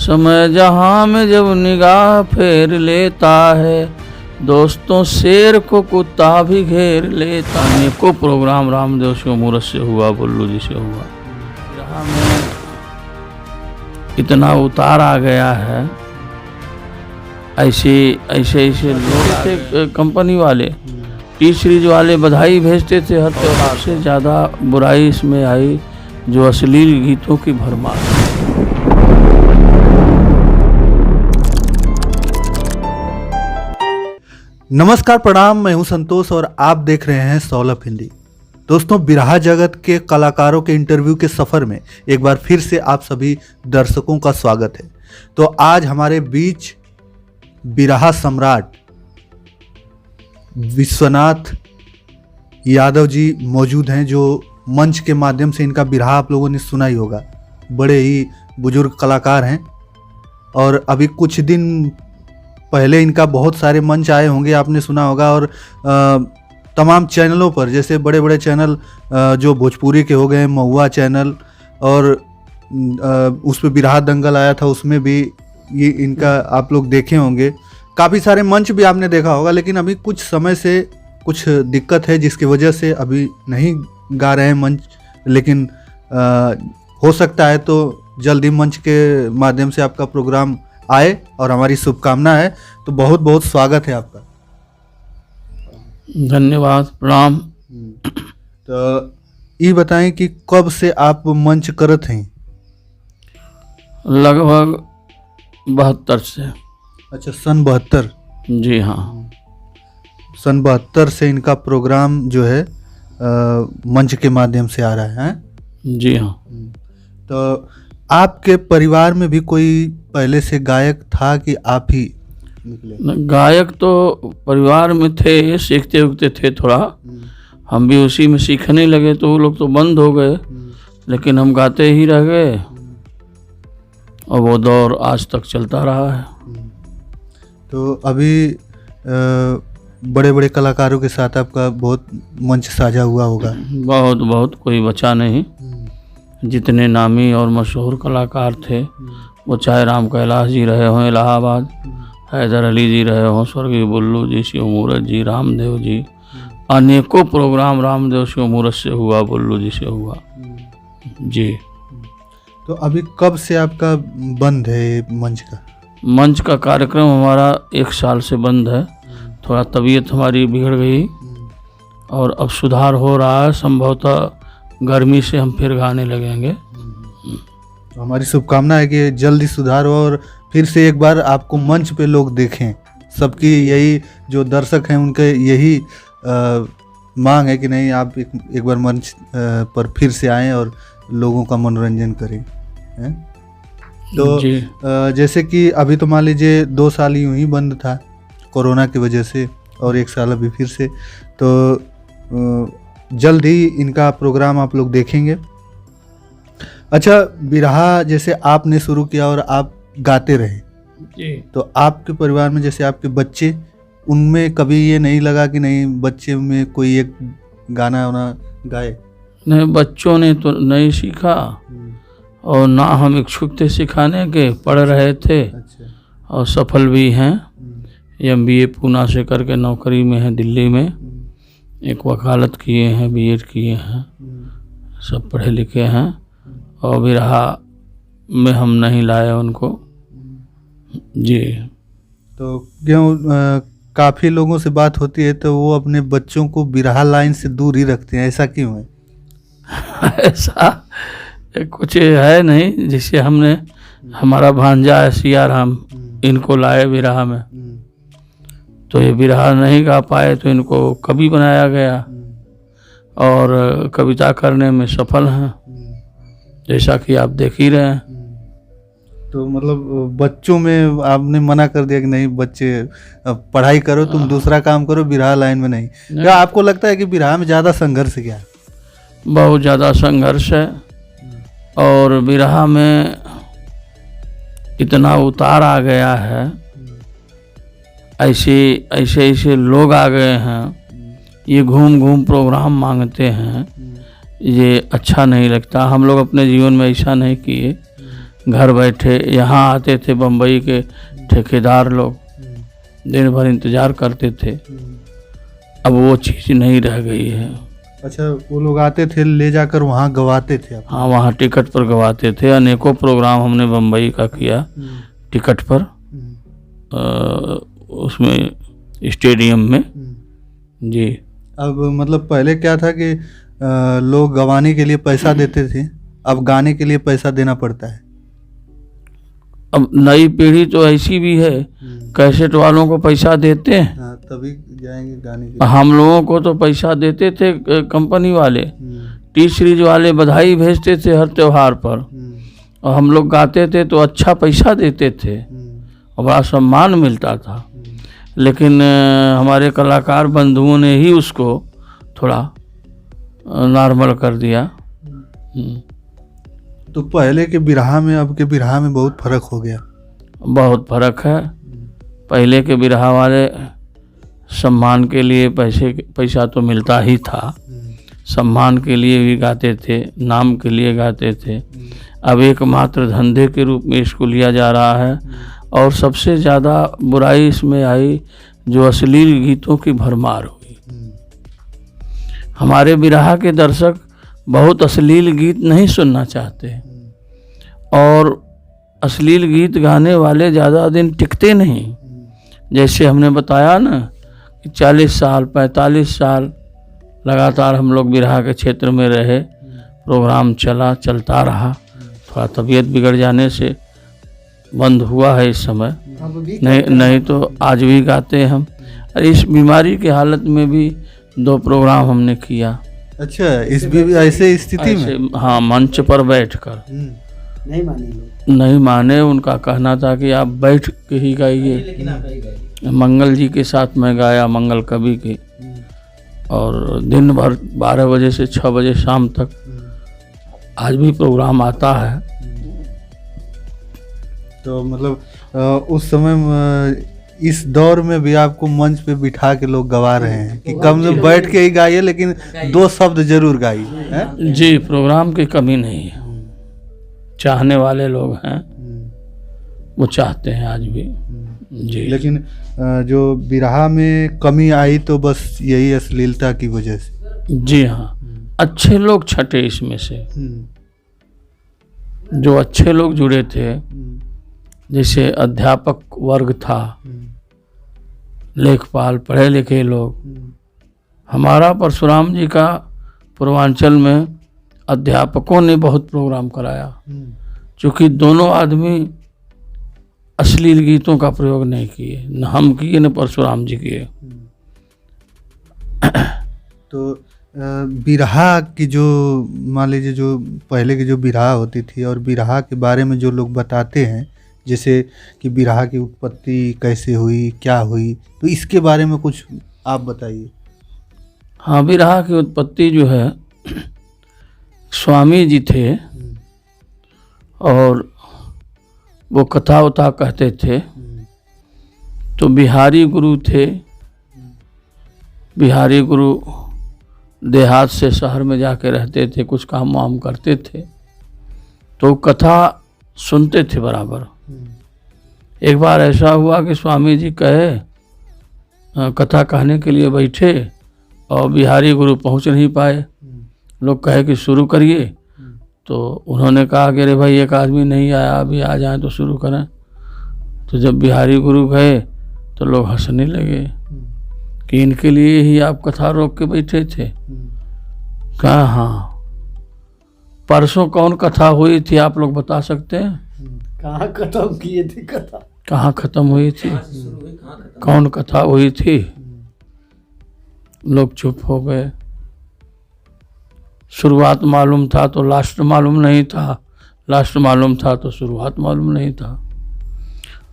समय जहां में जब निगाह फेर लेता है, दोस्तों शेर को कुत्ता भी घेर लेता। अनेकों प्रोग्राम रामदेव शिव मूरत से हुआ, बुल्लू जी से हुआ। जहाँ में इतना उतार आ गया है, ऐसे लोग कंपनी वाले टी सीरीज वाले बधाई भेजते थे हर त्योहार से। ज़्यादा बुराई इसमें आई जो अश्लील गीतों की भरमार। नमस्कार, प्रणाम। मैं हूं संतोष और आप देख रहे हैं सौलभ हिंदी। दोस्तों, बिरहा जगत के कलाकारों के इंटरव्यू के सफ़र में एक बार फिर से आप सभी दर्शकों का स्वागत है। तो आज हमारे बीच बिरहा सम्राट विश्वनाथ यादव जी मौजूद हैं, जो मंच के माध्यम से इनका बिरहा आप लोगों ने सुना ही होगा। बड़े ही बुजुर्ग कलाकार हैं और अभी कुछ दिन पहले इनका बहुत सारे मंच आए होंगे, आपने सुना होगा। और तमाम चैनलों पर, जैसे बड़े बड़े चैनल जो भोजपुरी के हो गए, महुआ चैनल, और उस पर बिरहा दंगल आया था, उसमें भी ये इनका आप लोग देखे होंगे। काफ़ी सारे मंच भी आपने देखा होगा, लेकिन अभी कुछ समय से कुछ दिक्कत है जिसकी वजह से अभी नहीं गा रहे हैं मंच। लेकिन हो सकता है तो जल्दी मंच के माध्यम से आपका प्रोग्राम आए और हमारी शुभकामना है। तो बहुत बहुत स्वागत है आपका। धन्यवाद, प्रणाम। तो ये बताएं कि कब से आप मंच करत हैं? लगभग 72 से। अच्छा, सन 72। जी हाँ, सन 72 से इनका प्रोग्राम जो है मंच के माध्यम से आ रहा है। जी हाँ। तो आपके परिवार में भी कोई पहले से गायक था कि आप ही निकले? गायक तो परिवार में थे, सीखते उखते थे थोड़ा। हम भी उसी में सीखने लगे तो वो लोग तो बंद हो गए, लेकिन हम गाते ही रह गए और वो दौर आज तक चलता रहा है। तो अभी बड़े बड़े कलाकारों के साथ आपका बहुत मंच साझा हुआ होगा। बहुत बहुत, कोई बचा नहीं। जितने नामी और मशहूर कलाकार थे, वो चाहे राम कैलाश जी रहे हों इलाहाबाद, हैदर अली जी रहे हों, स्वर्गीय बुल्लू जी, शिव मूरत जी, रामदेव जी, अनेकों प्रोग्राम रामदेव शिव मूरत से हुआ, बुल्लू जी से हुआ। जी। तो अभी कब से आपका बंद है मंच का? मंच का कार्यक्रम हमारा 1 साल से बंद है। थोड़ा तबीयत हमारी बिगड़ गई और अब सुधार हो रहा है। संभवतः गर्मी से हम फिर गाने लगेंगे। तो हमारी शुभकामना है कि जल्दी सुधार हो और फिर से एक बार आपको मंच पे लोग देखें। सबकी यही, जो दर्शक हैं उनके यही मांग है कि नहीं, आप एक बार मंच पर फिर से आएं और लोगों का मनोरंजन करें, हैं? तो जैसे कि अभी तो मान लीजिए 2 साल यूं ही बंद था कोरोना की वजह से, और 1 साल अभी फिर से। तो जल्द ही इनका प्रोग्राम आप लोग देखेंगे। अच्छा, बिरहा जैसे आपने शुरू किया और आप गाते रहे जी, तो आपके परिवार में जैसे आपके बच्चे, उनमें कभी ये नहीं लगा कि नहीं बच्चे में कोई एक गाना वाना गाए? नहीं, बच्चों ने तो नहीं सीखा और ना हम इच्छुक थे सिखाने के। पढ़ रहे थे। अच्छा। और सफल भी हैं। MBA पूना से करके नौकरी में हैं दिल्ली में। एक वकालत किए हैं, BEd किए हैं, सब पढ़े लिखे हैं। और बिरहा में हम नहीं लाए उनको। जी। तो क्यों? काफ़ी लोगों से बात होती है तो वो अपने बच्चों को बिरहा लाइन से दूर ही रखते हैं, ऐसा क्यों है? ऐसा कुछ है नहीं। जिससे हमने, हमारा भांजा है सियाराम, इनको लाए बिरहा में, तो ये बिरहा नहीं गा पाए तो इनको कवि बनाया गया और कविता करने में सफल हैं, जैसा कि आप देख ही रहे हैं। तो मतलब बच्चों में आपने मना कर दिया कि नहीं बच्चे पढ़ाई करो, तुम दूसरा काम करो, बिरहा लाइन में नहीं। क्या आपको लगता है कि बिरहा में ज़्यादा संघर्ष क्या है? बहुत ज़्यादा संघर्ष है और बिरहा में इतना उतार आ गया है, ऐसे लोग आ गए हैं, ये घूम घूम प्रोग्राम मांगते हैं। ये अच्छा नहीं लगता। हम लोग अपने जीवन में ऐसा नहीं किए, घर बैठे यहाँ आते थे बम्बई के ठेकेदार लोग, दिन भर इंतज़ार करते थे। अब वो चीज़ नहीं रह गई है। अच्छा, वो लोग आते थे, ले जाकर वहाँ गवाते थे आप? हाँ, वहाँ टिकट पर गवाते थे। अनेकों प्रोग्राम हमने बम्बई का किया टिकट पर, उसमें स्टेडियम में। जी। अब मतलब पहले क्या था कि लोग गवाने के लिए पैसा देते थे, अब गाने के लिए पैसा देना पड़ता है। अब नई पीढ़ी तो ऐसी भी है, कैसेट वालों को पैसा देते हैं। हाँ, तभी जाएंगे गाने के लिए। हम लोगों को तो पैसा देते थे कंपनी वाले, टी सीरीज वाले बधाई भेजते थे हर त्योहार पर, और हम लोग गाते थे तो अच्छा पैसा देते थे और बड़ा सम्मान मिलता था। लेकिन हमारे कलाकार बंधुओं ने ही उसको थोड़ा नॉर्मल कर दिया। तो पहले के बिरहा में अब के बिरहा में बहुत फर्क हो गया। बहुत फर्क है। पहले के बिरहा वाले सम्मान के लिए पैसा तो मिलता ही था, सम्मान के लिए भी गाते थे, नाम के लिए गाते थे। अब एकमात्र धंधे के रूप में इसको लिया जा रहा है। और सबसे ज़्यादा बुराई इसमें आई जो अश्लील गीतों की भरमार हुई। हमारे बिरहा के दर्शक बहुत अश्लील गीत नहीं सुनना चाहते, और अश्लील गीत गाने वाले ज़्यादा दिन टिकते नहीं। जैसे हमने बताया ना कि 40 साल 45 साल लगातार हम लोग बिरहा के क्षेत्र में रहे, प्रोग्राम चलता रहा। थोड़ा तबीयत बिगड़ जाने से बंद हुआ है इस समय, नहीं तो आज भी गाते हैं हम। और इस बीमारी की हालत में भी 2 प्रोग्राम हमने किया। अच्छा, इस भी ऐसे स्थिति में? हाँ, मंच पर बैठकर। नहीं माने, उनका कहना था कि आप बैठ के ही गाइए। मंगल जी के साथ मैं गाया, मंगल कवि की, और दिन भर 12 बजे से 6 बजे शाम तक आज भी प्रोग्राम आता है। तो मतलब उस समय इस दौर में भी आपको मंच पे बिठा के लोग गवा रहे हैं कि कम से बैठ के ही गाइए, लेकिन 2 शब्द जरूर गाइए। जी, प्रोग्राम की कमी नहीं है। चाहने वाले लोग हैं, वो चाहते हैं आज भी। जी। लेकिन जो बिरहा में कमी आई तो बस यही अश्लीलता की वजह से। जी हाँ, अच्छे लोग छटे इसमें से। जो अच्छे लोग जुड़े थे, जैसे अध्यापक वर्ग था, लेखपाल, पढ़े लिखे लोग। हमारा परशुराम जी का पूर्वांचल में अध्यापकों ने बहुत प्रोग्राम कराया, क्योंकि दोनों आदमी अश्लील गीतों का प्रयोग नहीं किए, न हम किए न परशुराम जी किए। तो बिरहा की जो मान लीजिए जो पहले की जो बिरहा होती थी और बिरहा के बारे में जो लोग बताते हैं, जैसे कि बिरहा की उत्पत्ति कैसे हुई, क्या हुई, तो इसके बारे में कुछ आप बताइए। हाँ, बिरहा की उत्पत्ति जो है, स्वामी जी थे और वो कथा उथा कहते थे। तो बिहारी गुरु थे। बिहारी गुरु देहात से शहर में जाके रहते थे, कुछ काम वाम करते थे, तो कथा सुनते थे बराबर। एक बार ऐसा हुआ कि स्वामी जी कहे कथा कहने के लिए बैठे और बिहारी गुरु पहुंच नहीं पाए। लोग कहे कि शुरू करिए, तो उन्होंने कहा कि अरे भाई, एक आदमी नहीं आया, अभी आ जाए तो शुरू करें। तो जब बिहारी गुरु गए तो लोग हंसने लगे कि इनके लिए ही आप कथा रोक के बैठे थे। कहा हाँ, परसों कौन कथा हुई थी, आप लोग बता सकते हैं? कहाँ खत्म किए थे कथा? कहाँ खत्म हुई थी? कौन कथा हुई थी? लोग चुप हो गए। शुरुआत मालूम था तो लास्ट मालूम नहीं था, लास्ट मालूम था तो शुरुआत मालूम नहीं था।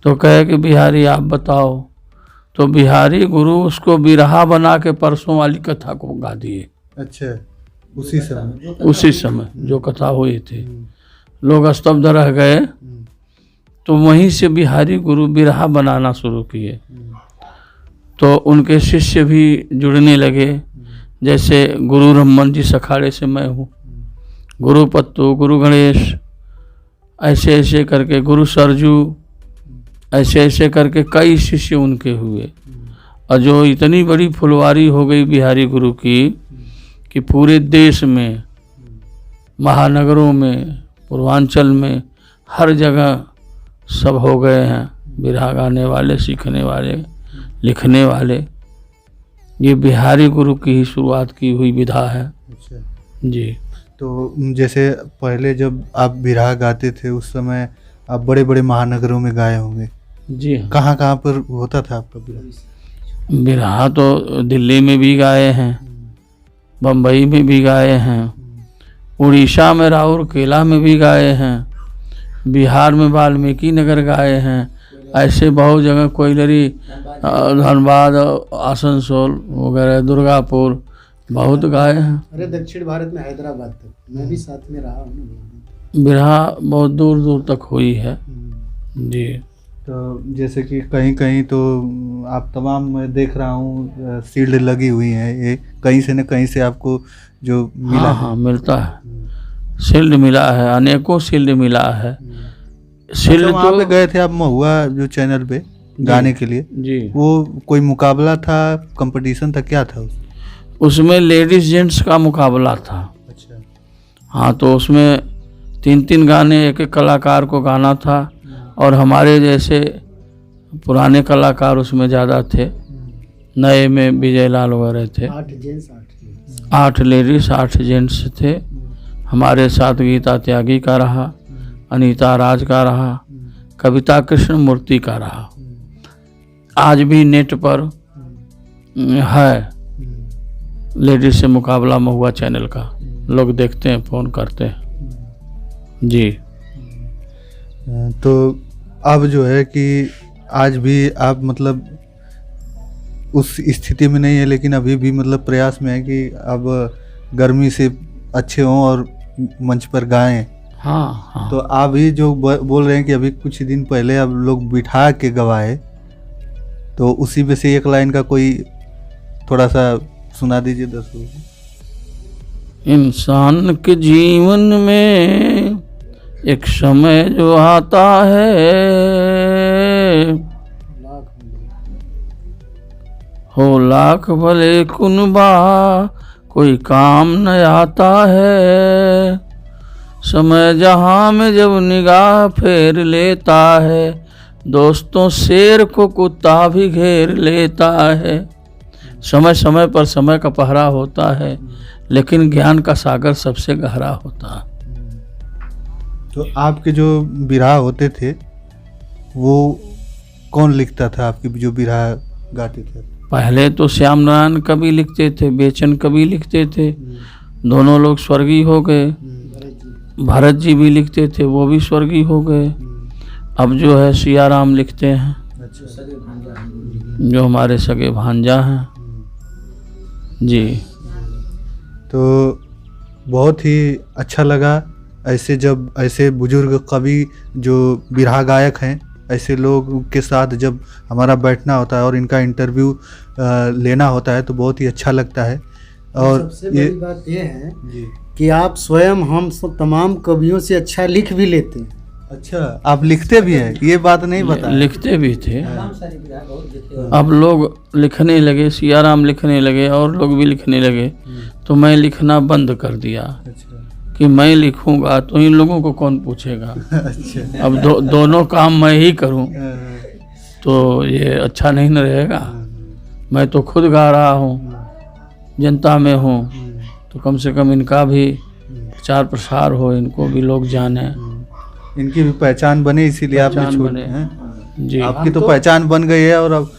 तो कहे कि बिहारी आप बताओ। तो बिहारी गुरु उसको बिरहा बना के परसों वाली कथा को गा दिए। अच्छा, उसी समय जो कथा हुई थी। लोग स्तब्ध रह गए। तो वहीं से बिहारी गुरु बिरहा बनाना शुरू किए। तो उनके शिष्य भी जुड़ने लगे। जैसे गुरु रमन जी सखाड़े से मैं हूँ, गुरु पत्तू, गुरु गणेश, ऐसे ऐसे करके गुरु सरजू, ऐसे ऐसे करके कई शिष्य उनके हुए। और जो इतनी बड़ी फुलवारी हो गई बिहारी गुरु की कि पूरे देश में, महानगरों में, पूर्वांचल में, हर जगह सब हो गए हैं बिरहा गाने वाले, सीखने वाले, लिखने वाले। ये बिहारी गुरु की ही शुरुआत की हुई विधा है। अच्छा, जी। तो जैसे पहले जब आप बिरहा गाते थे उस समय आप बड़े बड़े महानगरों में गाए होंगे। जी हाँ, कहाँ कहाँ पर होता था आपका बिरहा? बिरहा तो दिल्ली में भी गाए हैं, बम्बई में भी गाए हैं, उड़ीसा में राउरकेला में भी गाए हैं, बिहार में वाल्मीकि नगर गाए हैं, ऐसे बहुत जगह, कोयलरी, धनबाद, आसनसोल वगैरह, दुर्गापुर, बहुत गाए हैं। अरे दक्षिण भारत में हैदराबाद तक मैं भी साथ में रहा हूँ। बिरहा बहुत दूर दूर तक हुई है। जी। तो जैसे कि कहीं कहीं तो आप तमाम, मैं देख रहा हूँ शील्ड लगी हुई हैं, ये कहीं से न कहीं से आपको जो मिला हाँ है। हाँ, मिलता है, शील्ड मिला है, अनेकों शील्ड मिला है। शील्ड वहाँ पे तो गए थे आप महुआ जो चैनल पे गाने के लिए, जी, वो कोई मुकाबला था, कंपटीशन था, क्या था उसमें लेडीज जेंट्स का मुकाबला था। अच्छा। हाँ, तो उसमें 3-3 गाने एक एक कलाकार को गाना था, और हमारे जैसे पुराने कलाकार उसमें ज़्यादा थे, नए में विजय लाल वगैरह थे। 8 जेंट्स 8 लेडीज 8 जेंट्स थे। हमारे साथ गीता त्यागी का रहा, अनीता राज का रहा, कविता कृष्ण मूर्ति का रहा। आज भी नेट पर है लेडीज से मुकाबला महुआ चैनल का, लोग देखते हैं, फ़ोन करते हैं। जी। तो अब जो है कि आज भी आप मतलब उस स्थिति में नहीं है, लेकिन अभी भी मतलब प्रयास में है कि अब गर्मी से अच्छे हों और मंच पर गाएं। हाँ हाँ। तो आप भी जो बोल रहे हैं कि अभी कुछ दिन पहले अब लोग बिठा के गवाए, तो उसी में से एक लाइन का कोई थोड़ा सा सुना दीजिए दर्शकों को। इंसान के जीवन में एक समय जो आता है, हो लाख भले कुनबा कोई काम न आता है। समय जहाँ में जब निगाह फेर लेता है, दोस्तों शेर को कुत्ता भी घेर लेता है। समय समय पर समय का पहरा होता है, लेकिन ज्ञान का सागर सबसे गहरा होता है। तो आपके जो बिरहा होते थे वो कौन लिखता था, आपके जो बिरहा गाते थे? पहले तो श्याम नारायण कवि लिखते थे, बेचन कवि लिखते थे, दोनों लोग स्वर्गीय हो गए। भरत जी भी लिखते थे, वो भी स्वर्गीय हो गए। अब जो है सिया राम लिखते हैं, जो हमारे सगे भांजा हैं। जी। तो बहुत ही अच्छा लगा ऐसे, जब ऐसे बुजुर्ग कवि जो बिरहा गायक हैं, ऐसे लोग के साथ जब हमारा बैठना होता है और इनका इंटरव्यू लेना होता है तो बहुत ही अच्छा लगता है। और सबसे बड़ी बात यह है कि आप स्वयं हम तमाम कवियों से अच्छा लिख भी लेते हैं। अच्छा, आप लिखते भी हैं, ये बात नहीं पता। लिखते भी थे। अब लोग लिखने लगे, सिया राम लिखने लगे और लोग भी लिखने लगे, तो मैं लिखना बंद कर दिया। अच्छा। कि मैं लिखूंगा तो इन लोगों को कौन पूछेगा। अच्छा। अब दोनों काम मैं ही करूं तो ये अच्छा नहीं न रहेगा। मैं तो खुद गा रहा हूँ, जनता में हूँ, तो कम से कम इनका भी प्रचार प्रसार हो, इनको भी लोग जाने, इनकी भी पहचान बने, इसीलिए आपने पहचान छोड़ बने। हैं। जी। आपकी तो पहचान बन गई है। और अब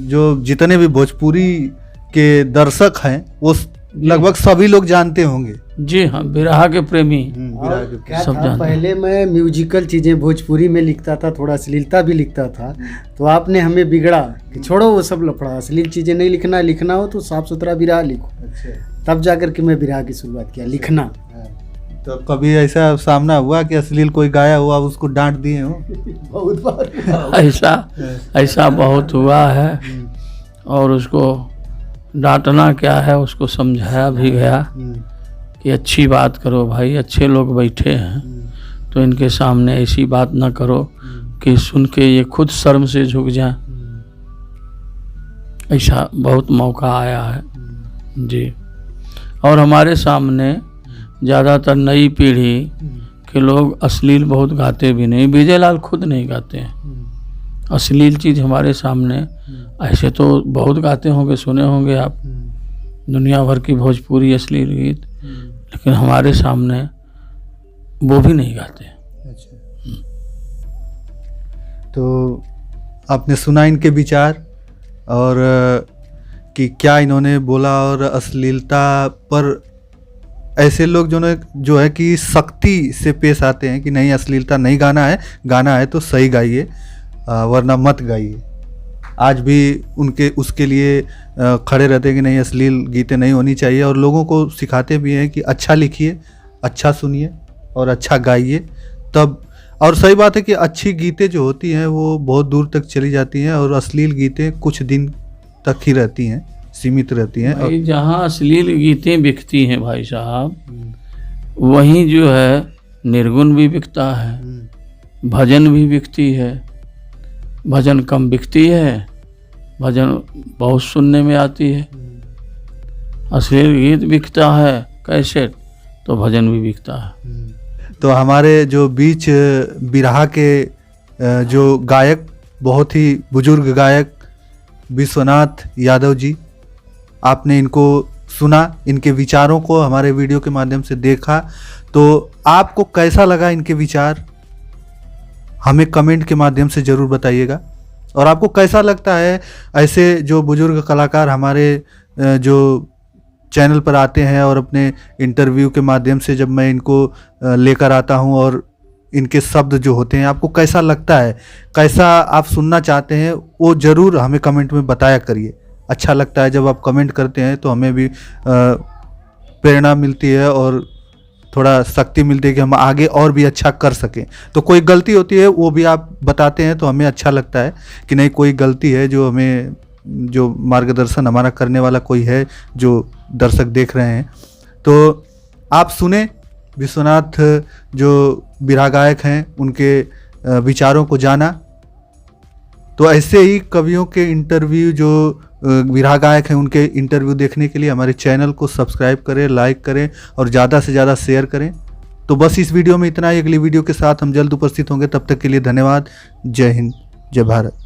जो जितने भी भोजपुरी के दर्शक हैं वो लगभग सभी लोग जानते होंगे। जी हाँ, बिरहा के प्रेमी बिरहा के क्या सब था, जानते हैं। पहले मैं म्यूजिकल चीज़ें भोजपुरी में लिखता था, थोड़ा अश्लीलता भी लिखता था, तो आपने हमें बिगड़ा कि छोड़ो वो सब लफड़ा, अश्लील चीज़ें नहीं लिखना, लिखना हो तो साफ सुथरा बिरहा लिखो। अच्छा। तब जाकर के मैं बिरहा की शुरुआत किया लिखना। तो कभी ऐसा सामना हुआ कि अश्लील कोई गाया हुआ उसको डांट दिए हो? बहुत बार ऐसा बहुत हुआ है, और उसको डांटना क्या है, उसको समझाया भी गया कि अच्छी बात करो भाई, अच्छे लोग बैठे हैं, तो इनके सामने ऐसी बात ना करो कि सुन के ये खुद शर्म से झुक जाए। ऐसा बहुत मौका आया है जी। और हमारे सामने ज़्यादातर नई पीढ़ी के लोग अश्लील बहुत गाते भी नहीं, विजय लाल खुद नहीं गाते हैं अश्लील चीज़ हमारे सामने। ऐसे तो बहुत गाते होंगे, सुने होंगे आप दुनिया भर की भोजपुरी अश्लील गीत, लेकिन हमारे सामने वो भी नहीं गाते। तो आपने सुना इनके विचार और कि क्या इन्होंने बोला, और अश्लीलता पर ऐसे लोग जो है कि सख्ती से पेश आते हैं कि नहीं अश्लीलता नहीं गाना है, गाना है तो सही गाइए वरना मत गाइए। आज भी उनके उसके लिए खड़े रहते हैं कि नहीं अश्लील गीतें नहीं होनी चाहिए, और लोगों को सिखाते भी हैं कि अच्छा लिखिए, अच्छा सुनिए और अच्छा गाइए तब। और सही बात है कि अच्छी गीतें जो होती हैं वो बहुत दूर तक चली जाती हैं, और अश्लील गीतें कुछ दिन तक ही रहती हैं, सीमित रहती हैं। भाई जहाँ अश्लील गीतें बिकती हैं भाई साहब, वहीं जो है निर्गुण भी बिकता है, भजन भी बिकती है। भजन कम बिकती है, भजन बहुत सुनने में आती है। अश्लील गीत बिकता है कैसेट, तो भजन भी बिकता है। तो हमारे जो बीच बिरहा के जो गायक, बहुत ही बुजुर्ग गायक विश्वनाथ यादव जी, आपने इनको सुना, इनके विचारों को हमारे वीडियो के माध्यम से देखा, तो आपको कैसा लगा इनके विचार हमें कमेंट के माध्यम से ज़रूर बताइएगा। और आपको कैसा लगता है ऐसे जो बुजुर्ग कलाकार हमारे जो चैनल पर आते हैं और अपने इंटरव्यू के माध्यम से जब मैं इनको लेकर आता हूं, और इनके शब्द जो होते हैं आपको कैसा लगता है, कैसा आप सुनना चाहते हैं, वो ज़रूर हमें कमेंट में बताया करिए। अच्छा लगता है जब आप कमेंट करते हैं तो हमें भी प्रेरणा मिलती है और थोड़ा शक्ति मिलती है कि हम आगे और भी अच्छा कर सकें। तो कोई गलती होती है वो भी आप बताते हैं तो हमें अच्छा लगता है कि नहीं कोई गलती है, जो हमें जो मार्गदर्शन हमारा करने वाला कोई है जो दर्शक देख रहे हैं। तो आप सुने विश्वनाथ जो बिरहा गायक हैं उनके विचारों को जाना। तो ऐसे ही कवियों के इंटरव्यू, जो बिरहा गायक हैं उनके इंटरव्यू देखने के लिए हमारे चैनल को सब्सक्राइब करें, लाइक करें और ज़्यादा से ज़्यादा शेयर करें। तो बस इस वीडियो में इतना ही। अगली वीडियो के साथ हम जल्द उपस्थित होंगे, तब तक के लिए धन्यवाद। जय हिंद, जय भारत।